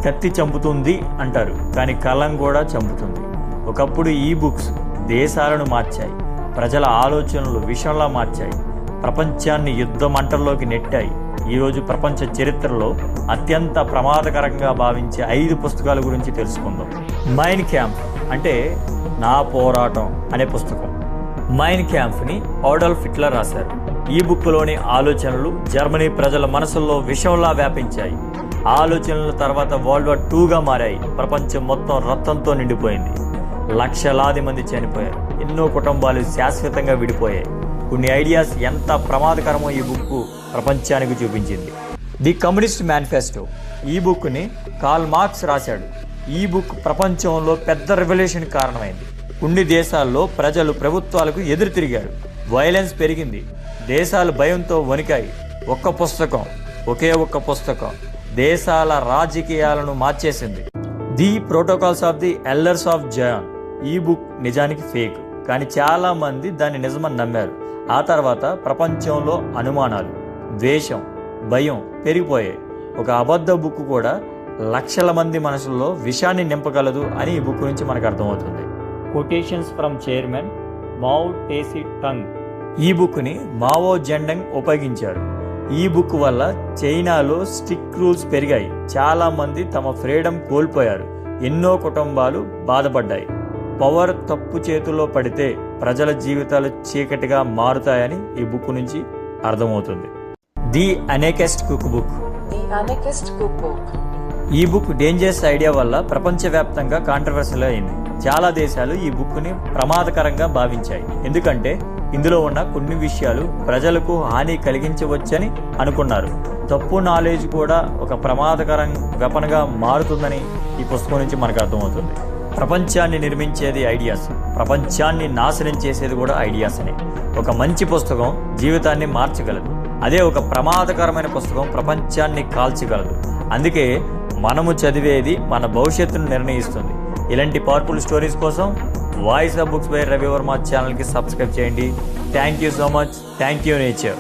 కత్తి చంపుతుంది అంటారు, కానీ కలం కూడా చంపుతుంది. ఒకప్పుడు ఈ బుక్స్ దేశాలను మార్చాయి, ప్రజల ఆలోచనలు విషంలా మార్చాయి, ప్రపంచాన్ని యుద్ధ మంటల్లోకి నెట్టాయి. ఈరోజు ప్రపంచ చరిత్రలో అత్యంత ప్రమాదకరంగా భావించే 5 పుస్తకాల గురించి తెలుసుకుందాం. మైన్ క్యాంప్ అంటే నా పోరాటం అనే పుస్తకం. మైన్ క్యాంప్ని అడాల్ఫ్ హిట్లర్ రాశారు. ఈ బుక్లోని ఆలోచనలు జర్మనీ ప్రజల మనసుల్లో విషంలా వ్యాపించాయి. ఆలోచనల తర్వాత వరల్డ్ వార్ 2గా మారాయి. ప్రపంచం మొత్తం రక్తంతో నిండిపోయింది. లక్షలాది మంది చనిపోయారు. ఎన్నో కుటుంబాలు శాశ్వతంగా విడిపోయాయి. కొన్ని ఐడియాస్ ఎంత ప్రమాదకరమో ఈ బుక్ ప్రపంచానికి చూపించింది. ది కమ్యూనిస్ట్ మేనిఫెస్టో ఈ బుక్ని కార్ల్ మార్క్స్ రాశాడు. ఈ బుక్ ప్రపంచంలో పెద్ద రెవల్యూషన్ కారణమైంది. కొన్ని దేశాల్లో ప్రజలు ప్రభుత్వాలకు ఎదురు తిరిగారు. వైలెన్స్ పెరిగింది. దేశాలు భయంతో వణికాయి. ఒకే ఒక్క పుస్తకం దేశాల రాజకీయాలను మార్చేసింది. The protocols of the elders of Zion. ఈ బుక్ నిజానికి ఫేక్, కానీ చాలా మంది దాన్ని నిజమని నమ్మారు. ఆ తర్వాత ప్రపంచంలో అనుమానాలు, ద్వేషం, భయం పెరిగిపోయాయి. ఒక అబద్ధ బుక్ కూడా లక్షల మంది మనసుల్లో విషాన్ని నింపగలదు అని ఈ బుక్ నుంచి మనకు అర్థమవుతుంది. Quotations from Chairman Mao Tse Tung. ఈ బుక్ని మావో జెండంగ్ ఉపయోగించారు. ఈ బుక్ వల్ల చైనాలో స్ట్రిక్ట్ రూల్స్ పెరిగాయి. చాలా మంది తమ ఫ్రీడమ్ కోల్పోయారు. ఎన్నో కుటుంబాలు బాధపడ్డాయి. పవర్ తప్పు చేతుల్లో పడితే ప్రజల జీవితాలు చీకటిగా మారుతాయని ఈ బుక్ నుంచి అర్థమవుతుంది. The anarchist cookbook. ఈ బుక్ డేంజరస్ ఐడియా వల్ల ప్రపంచవ్యాప్తంగా కాంట్రవర్సీలు అయింది. చాలా దేశాలు ఈ బుక్ని ప్రమాదకరంగా భావించాయి. ఎందుకంటే ఇందులో ఉన్న కొన్ని విషయాలు ప్రజలకు హాని కలిగించవచ్చని అనుకున్నారు. తప్పు నాలెడ్జ్ కూడా ఒక ప్రమాదకరం వెపన్గా మారుతుందని ఈ పుస్తకం నుంచి మనకు అర్థమవుతుంది. ప్రపంచాన్ని నిర్మించేది ఐడియాస్, ప్రపంచాన్ని నాశనం చేసేది కూడా ఐడియాస్నే. ఒక మంచి పుస్తకం జీవితాన్ని మార్చగలదు. అదే ఒక ప్రమాదకరమైన పుస్తకం ప్రపంచాన్ని కాల్చగలదు. అందుకే మనము చదివేది మన భవిష్యత్తును నిర్ణయిస్తుంది. ఇలాంటి పవర్ఫుల్ స్టోరీస్ కోసం voice of books by Ravi Varma ఛానల్కి సబ్స్క్రైబ్ చేయండి. Thank you so much. Thank you nature.